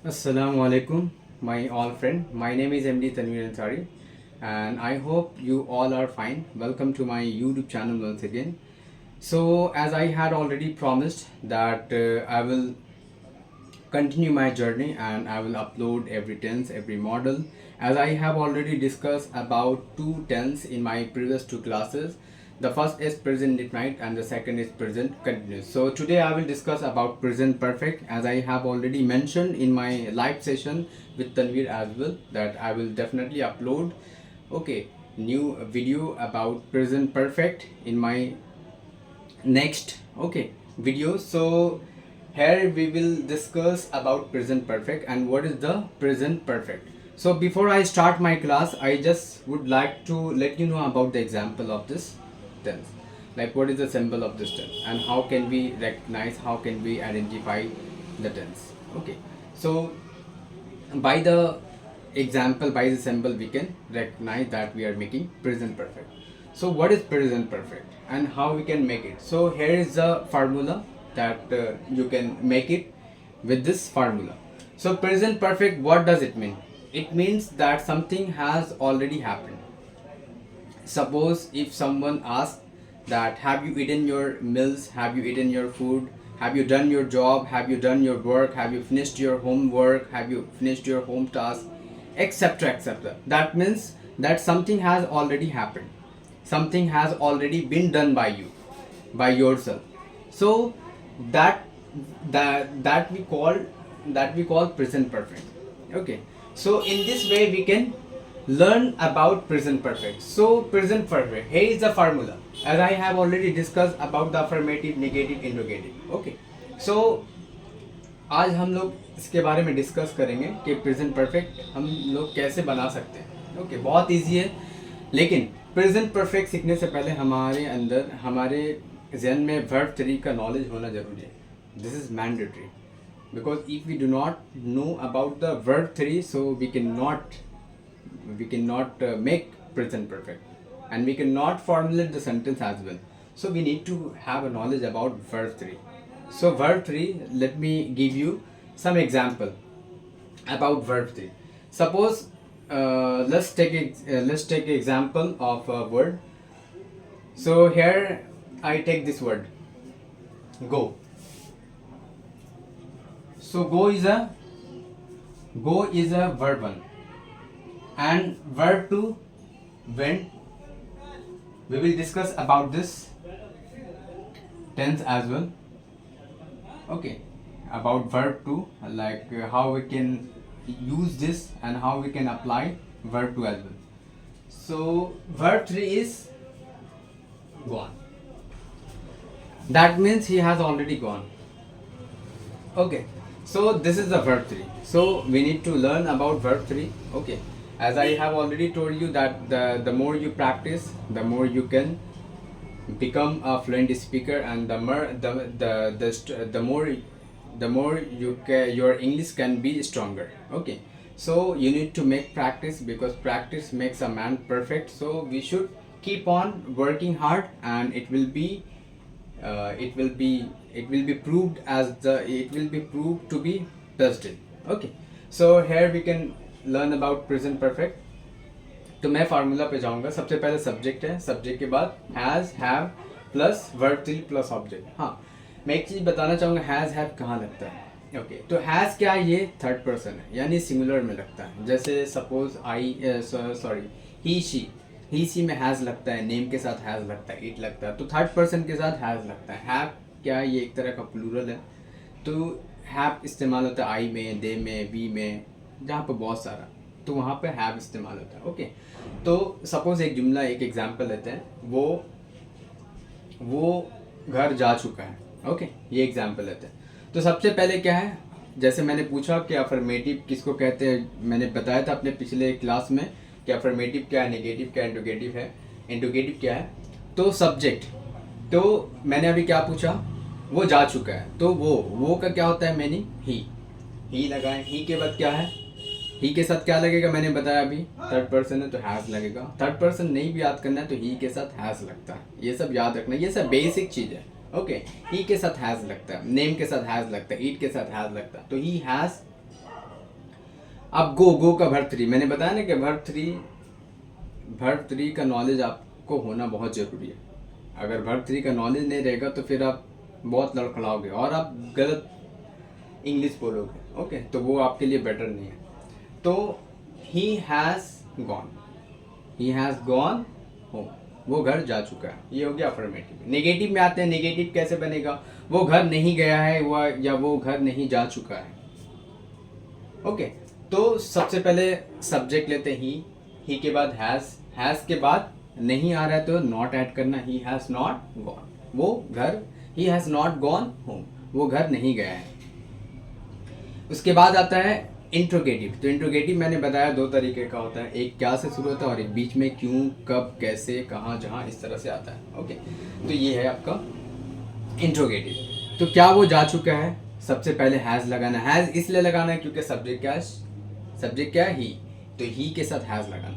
Assalamu alaikum, my all friend. My name is MD Tanvir Ansari, and I hope you all are fine. Welcome to my YouTube channel once again. So, as I had already promised that I will continue my journey and I will upload every tense, every model. As I have already discussed about two tense in my previous two classes. The first is present indefinite and the second is present continuous. So today I will discuss about present perfect, as I have already mentioned in my live session with Tanvir as well, that I will definitely upload new video about present perfect in my next video. So here we will discuss about present perfect and what is the present perfect. So before I start my class, I just would like to let you know about the example of this tense, like what is the symbol of this tense and how can we recognize, how can we identify the tense. So by the example, by the symbol, we can recognize that we are making present perfect. So what is present perfect and how we can make it? So here is the formula that you can make it with this formula. So present perfect, what does it mean? It means that something has already happened. Suppose if someone asks that have you eaten your meals, have you eaten your food, have you done your job, have you done your work, have you finished your homework, have you finished your home task, etc, etc, that means that something has already happened, something has already been done by you, by yourself. So that that we call present perfect. So in this way we can learn about present perfect. So present perfect, here is the formula, as I have already discussed about the affirmative, negative, interrogative. So आज हम लोग इसके बारे में discuss करेंगे कि present perfect हम लोग कैसे बना सकते हैं। बहुत इजी है, लेकिन प्रेजेंट परफेक्ट सीखने से पहले हमारे अंदर, हमारे जहन में वर्ब थ्री का नॉलेज होना ज़रूरी है. This is mandatory, because if we do not know about the verb 3, so we cannot make present perfect and we cannot formulate the sentence as well. So we need to have a knowledge about verb 3. So verb 3, let me give you some example about verb 3. Suppose let's take example of a word. So here I take this word go. So go is a verb 1, and verb 2 went. We will discuss about this tense as well. About verb 2, like how we can use this and how we can apply verb 2 as well. So verb 3 is gone. That means he has already gone. So this is the verb 3. So we need to learn about verb 3. As I have already told you that the more you practice, the more you can become a fluent speaker, and the more your English can be stronger. So you need to make practice, because practice makes a man perfect. So we should keep on working hard, and it will be proved to be tested. So here we can learn about present perfect. तो मैं formula पे जाऊंगा. सबसे पहले subject है, subject के बाद has, have plus verb 3 plus object. हाँ, मैं एक चीज़ बताना चाहूँगा, हैज़ हैव कहाँ लगता है. तो हैज़ क्या है, ये थर्ड पर्सन है, यानी सिंगुलर में लगता है. जैसे सपोज ही शी में हैज़ लगता है, नेम के साथ हैज़ लगता है, इट लगता है, तो थर्ड पर्सन के साथ हैज़ लगता है. हैव क्या है, ये एक तरह का प्लूरल है, तो हैव इस्तेमाल होता है आई में, दे में, वी में, जहाँ पर बहुत सारा, तो वहाँ पे हैव इस्तेमाल होता है. तो सपोज एक जुमला, एक एग्जांपल लेते हैं, वो घर जा चुका है. ये एग्जांपल लेते हैं. तो सबसे पहले क्या है, जैसे मैंने पूछा कि अफर्मेटिव किसको कहते हैं, मैंने बताया था अपने पिछले क्लास में कि अफर्मेटिव क्या है, नेगेटिव क्या है, इंट्रोगेटिव है. इंट्रोगेटिव क्या है, तो सब्जेक्ट. तो मैंने अभी क्या पूछा, वो जा चुका है, तो वो का क्या होता है मीनिंग, ही लगाए. ही के बाद क्या है, ही के साथ क्या लगेगा, मैंने बताया अभी थर्ड पर्सन है तो हैज़ लगेगा. थर्ड पर्सन नहीं भी याद करना है तो ही के साथ हैज़ लगता है. ये सब याद रखना, ये सब बेसिक चीज़ है. ही के साथ हैज़ लगता है, नेम के साथ हैज़ लगता है, ईट के साथ हैज़ लगता है, तो ही हैज़ अब गो का वर्ब थ्री, मैंने बताया ना कि वर्ब थ्री का नॉलेज आपको होना बहुत ज़रूरी है। अगर वर्ब थ्री का नॉलेज नहीं रहेगा तो फिर आप बहुत लड़खड़ाओगे और आप गलत इंग्लिश बोलोगे। ओके, तो वो आपके लिए बेटर नहीं है। तो ही हैज़ गॉन होम, वो घर जा चुका है, ये हो गया अफर्मेटिव। नेगेटिव में आते हैं, नेगेटिव कैसे बनेगा, वो घर नहीं गया है या वो घर नहीं जा चुका है। ओके, तो सबसे पहले सब्जेक्ट लेते हैं ही के बाद हैज़ के बाद नहीं आ रहा है तो नॉट ऐड करना, ही हैज़ नॉट गॉन, वो घर, he has not gone home, वो घर नहीं गया है। उसके बाद आता है इंट्रोगेटिव। तो इंट्रोगेटिव मैंने बताया दो तरीके का होता है, एक क्या से शुरू होता है और एक बीच में क्यों, कब, कैसे, कहाँ, जहाँ, इस तरह से आता है। ओके, तो ये है आपका इंट्रोगेटिव। तो क्या वो जा चुका है, सबसे पहले हैज़ लगाना। हैज़ इसलिए लगाना है क्योंकि सब्जेक्ट क्या है, ही, तो ही के साथ हैज़ लगाना।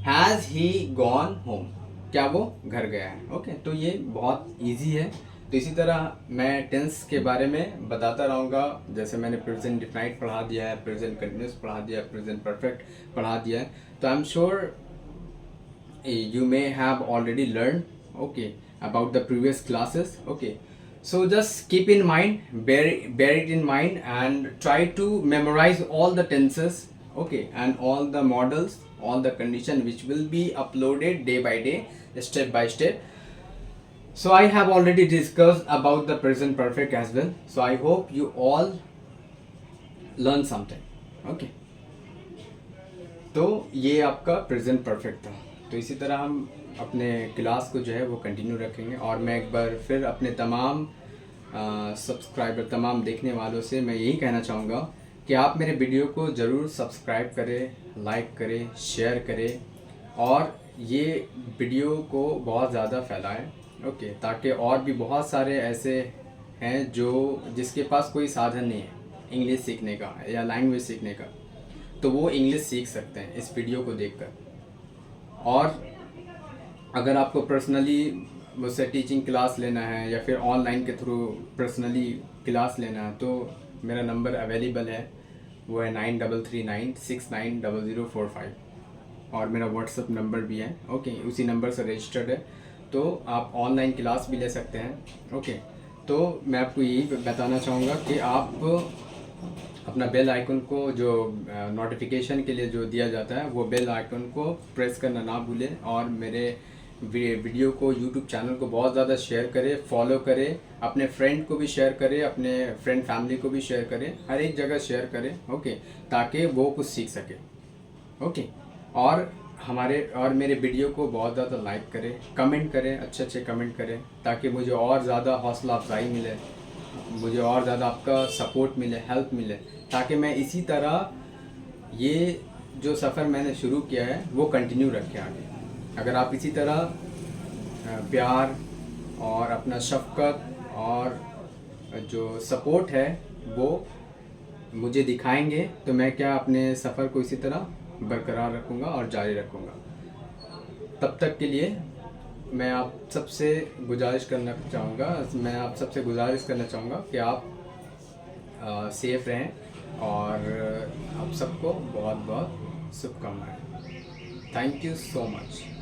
हैज़ ही गॉन होम, क्या वो घर गया है। ओके, तो ये बहुत ईजी है। तो इसी तरह मैं टेंस के बारे में बताता रहूँगा, जैसे मैंने प्रेजेंट डिफाइंड पढ़ा दिया है, प्रेजेंट कंटिन्यूस पढ़ा दिया है, प्रेजेंट परफेक्ट पढ़ा दिया है। तो I am sure you may have already learned, okay, about the previous classes. Okay, so just keep in mind, bear it in mind, and try to memorize all the tenses, okay, and all the models, all the condition which will be uploaded day by day, step by step. So I have already discussed about the present perfect as well, so I hope you all learn something. Okay, तो ये आपका present perfect था। तो इसी तरह हम अपने class को जो है वो कंटिन्यू रखेंगे। और मैं एक बार फिर अपने तमाम सब्सक्राइबर, तमाम देखने वालों से मैं यही कहना चाहूँगा कि आप मेरे वीडियो को ज़रूर सब्सक्राइब करें, लाइक करें, शेयर करें और ये वीडियो को बहुत ज़्यादा फैलाएं। ओके, ताकि और भी बहुत सारे ऐसे हैं जिसके पास कोई साधन नहीं है इंग्लिश सीखने का या लैंग्वेज सीखने का, तो वो इंग्लिश सीख सकते हैं इस वीडियो को देखकर। और अगर आपको पर्सनली मुझसे टीचिंग क्लास लेना है या फिर ऑनलाइन के थ्रू पर्सनली क्लास लेना है तो मेरा नंबर अवेलेबल है, वो है 9339690045 और मेरा व्हाट्सअप नंबर भी है। ओके, उसी नंबर से रजिस्टर्ड है, तो आप ऑनलाइन क्लास भी ले सकते हैं। ओके, तो मैं आपको यही बताना चाहूँगा कि आप अपना बेल आइकन को, जो नोटिफिकेशन के लिए जो दिया जाता है, वो बेल आइकन को प्रेस करना ना भूलें और मेरे वीडियो को, यूट्यूब चैनल को बहुत ज़्यादा शेयर करें, फॉलो करें, अपने फ्रेंड को भी शेयर करें, अपने फ्रेंड फैमिली को भी शेयर करें, हर एक जगह शेयर करें। ओके, ताकि वो कुछ सीख सके। ओके, और मेरे वीडियो को बहुत ज़्यादा लाइक करें, कमेंट करें, अच्छे कमेंट करें, ताकि मुझे और ज़्यादा हौसला अफजाई मिले, मुझे और ज़्यादा आपका सपोर्ट मिले, हेल्प मिले, ताकि मैं इसी तरह ये जो सफ़र मैंने शुरू किया है वो कंटिन्यू रखें आगे। अगर आप इसी तरह प्यार और अपना शफ़क़त और जो सपोर्ट है वो मुझे दिखाएंगे तो मैं क्या अपने सफ़र को इसी तरह बरकरार रखूँगा और जारी रखूँगा। तब तक के लिए मैं आप सबसे गुजारिश करना चाहूँगा कि आप सेफ़ रहें और आप सबको बहुत बहुत शुभकामनाएं। Thank you so much.